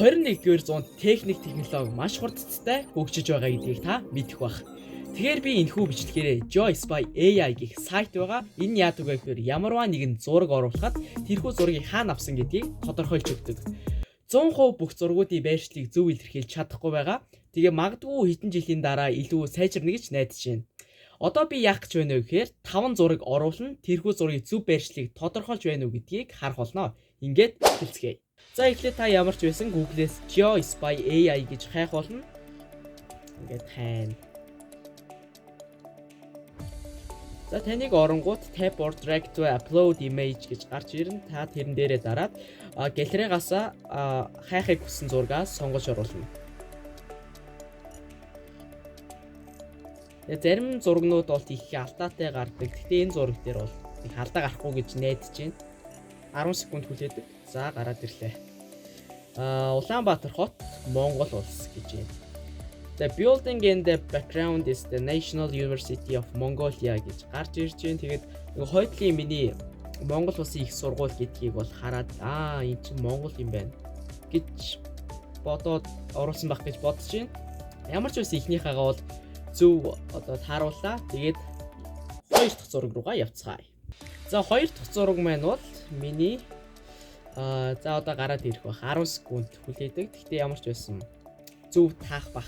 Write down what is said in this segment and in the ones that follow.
21-р зуунд технологи маш хурдцтай хөгжиж байгаа гэдгийг та мэдэх бах. Тэгэхээр би энэхүү бичлэгээрээ Joy Spy AI гэх сайт байгаа. Энэ яадаг вэ гэхээр ямарваа нэгэн зураг оруулахад тэрхүү зургийг хаана авсан гэдгийг тодорхойлж өгдөг. 100% бүх зургуудын байршлыг зөв илэрхийлж чадахгүй байгаа. Тэгээ магадгүй хэдэн жилийн дараа илүү сайжирна гэж найдаж байна. Одоо би яах гэж байна вэ гэхээр 5 зураг оруулна. Тэрхүү зургийн зөв байршлыг тодорхойлж байна уу гэдгийг харах болно. Ингээд эхэлцгээе. За эхлээд та ямар ч байсан Google-с Joy Spy AI гэж хайх болно. Ингээд хайна. За таныг оронгууд tap or drag to upload image гэж гарч ирнэ. Та тэрэн дээрээ дараад галерейгаас хайхыг хүссэн зургаас сонгож оруулна. Зарим зургнууд бол их алдаатай гардаг. Гэхдээ энэ зураг дээр бол их алдаа гарахгүй гэж найдаж байна. 10 секунд хүлээдэг. За гараад ирлээ. Улаанбаатар хот, Монгол улс гэж байна. The building in the background is the National University of Mongolia гэж гарч ирж байна. Тэгээд нөгөө хойдлын миний Монгол улсын их сургууль гэдгийг бол хараад энэ чинь Монгол юм байна гэж бодоод оруулсан байх гэж бодож байна. Ямар ч байсан ихнийхээгээ бол зөв одоо таарууллаа. Тэгээд хоёр дахь зураг руугаа явцгаая. За хоёр дахь зураг маань бол миний за одоо гараад ирэх байх. 10 секунд хүлээдэг. Гэхдээ ямар ч байсан зөв таах бах.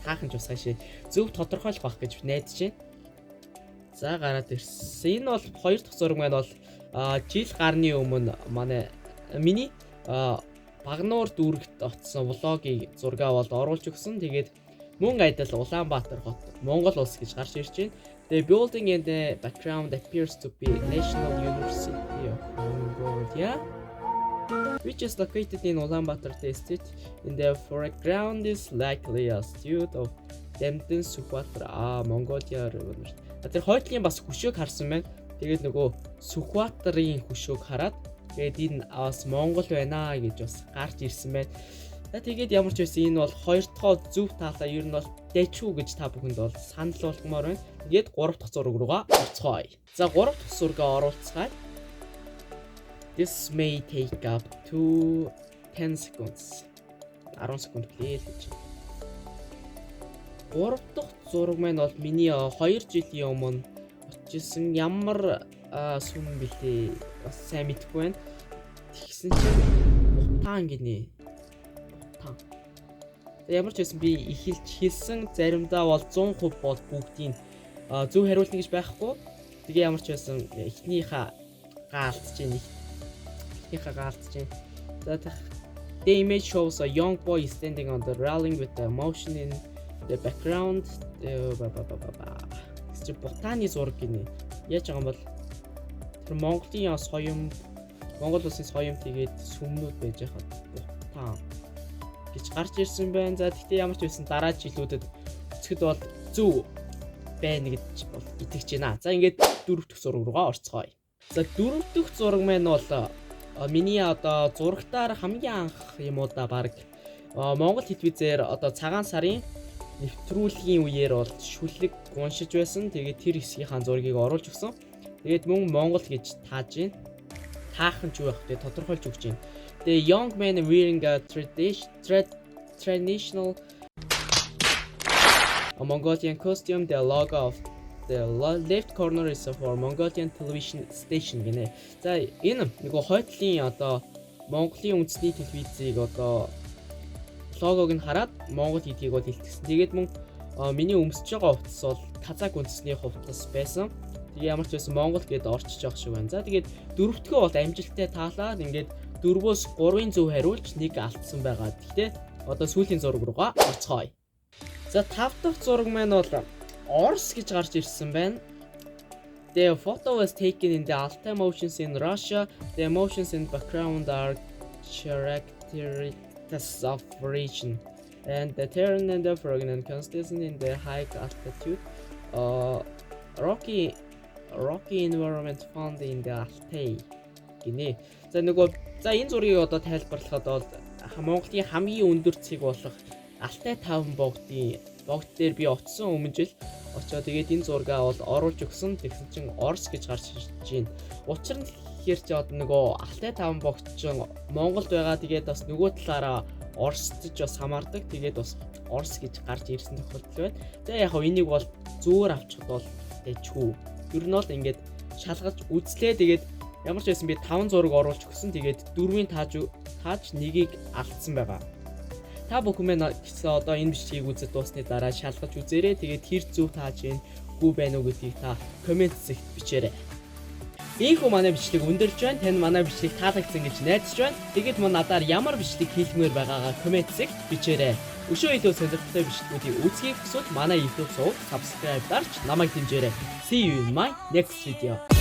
Таахан ч бас хаашаа зөв тодорхойлох бах гэж найдаж байна. За гараад ирсэн. Энэ бол хоёр дахь зураг маань бол жил гарны өмнө миний Багнуур дүүрэгт очсон влогийн зургаа бол оруулж өгсөн. Тэгээд мөн адил Улаанбаатар хот, Монгол улс гэж гарч ирж байна. The building in the background appears to be National University of Mongolia, which is located in Ulaanbaatar district. In the foreground is likely a studio of Damden Сүхбаатар Mongolia. Тэр хойдлын бас хөшөөг харсан байна. Тэгээд нөгөө Сүхбаатарын хөшөөг хараад тэгээд энэ бас Монгол байна гэж бас гарч ирсэн байна. Тэгээд ямар ч байсан энэ бол хоёр дахь зөв таалаа ер нь бол дэчүү гэж та бүхэнд бол санал болгомоор байна. Тэгээд 3 дахь зураг руугаа орцгоё. За 3 дахь зургаа оруулцгаая. This may take up to 10 seconds. 10 секунд хүлээл гэж. 3 дахь зураг маань бол миний 2 жилийн өмнө очижсэн ямар сүм бэлээ бас сайн мэдэхгүй байна. Тэгсэн чинь Бутан гинэ. Ямар ч байсан би эхэлж хэлсэн заримдаа бол 100% бол бүгдийн зөв хариулна гэж байхгүй. Тэгээ ямар ч байсан эхнийхээ гаалтж байна. За the image shows a young boy standing on the railing with the motion in the background. Чи Бутаны зураг гинэ. Яаж байгаа юм бол тэр Монголын соём, Монгол улсын соём тэгээд сүмнүүд байж хаад Бутан гэж гарч ирсэн байна. За тэгтээ ямар ч байсан дараа жилүүдэд өцгөд бол зөв байна гэж бол итгэж байна. За ингээд 4 дахь зураг руугаа орцгоё. За 4 дахь зураг маань бол миний одоо зурагтаар хамгийн анх юм уу да баг Монгол телевизээр одоо цагаан сарын нэвтрүүлгийн үеэр бол шүлэг уншиж байсан. Тэгээд тэр хэсгийнхаа зургийг оруулж өгсөн. Тэгээд мөн Монгол гэж тааж байна. Таахан ч юу байх вэ? Тодорхойлж өгч байна. The young man wearing a traditional Mongolian costume. The logo of the left corner is for Mongolian television station гинэ. За энэ нөгөө хойдлын одоо Монголын үндэсний телевизийг одоо логог нь хараад Монгол гэдгийг бол илтгэсэн. Тэгээд мөн миний өмсөж байгаа хувцас бол Казак үндэсний хувцас байсан. Тэгээ ямар ч байсан Монгол гэдээ орчиж явах шиг байна. За тэгээд дөрөвдгөө бол амжилттай таалаад ингээд 4-өөс 3-ын зөв хариулж нэг алдсан байгаа. Гэхдээ одоо сүүлийн зураг руугаа орцгоё. За 5 дахь зураг маань бол Орс гэж гарч ирсэн байна. The photo was taken in the Altai motions in Russia. The emotions in the background are characteristics of region. And the terrain and the fragment consistent in the high altitude. Rocky environment found in the Altai гинэ. За энэ зургийг одоо тайлбарлахад бол Монголын хамгийн өндөр цэг болох Алтай 5 богд дээр би очсон өмнө жил очоод тэгээд энэ зургаа бол оруулж өгсөн. Тэгсэн чинь Орс гэж гарч ирж байна. Учир нь тэгэхээр ч одоо нөгөө Алтай 5 богд чинь Монголд байгаа. Тэгээд бас нөгөө талаараа Орсдж бас хамаардаг. Тэгээд бас Орс гэж гарч ирсэн тохиолдол байна. Тэгээ яг энийг бол зөөр авчихад бол дэжгүй. Ер нь бол ингээд шалгаж үзлээ. Тэгээд ямар ч байсан би 5 зураг оруулж өгсөн. Тэгээд 4-ийн тааж нэгийг алдсан байгаа. Та бүхэн маань одоо энэ бичлэгийг үзэж дуусны дараа шалгаж үзээрэй. Тэгээд хэр зөв тааж ийн гүү байна уу гэдгийг та комент хэсэгт бичээрэй. Ийхүү манай бичлэг өндөрлж байна. Тань манай бичлэг таалагдсан гэж найдаж байна. Тэгээд мөн надаар ямар бичлэг хийлгмээр байгаагаа комент хэсэгт бичээрэй. Өшөө илүү сонирхолтой бичлэгүүдийг үзхийг хүсвэл манай YouTube сувг subscribe дарж намайг дэмжээрэй. See you in my next video.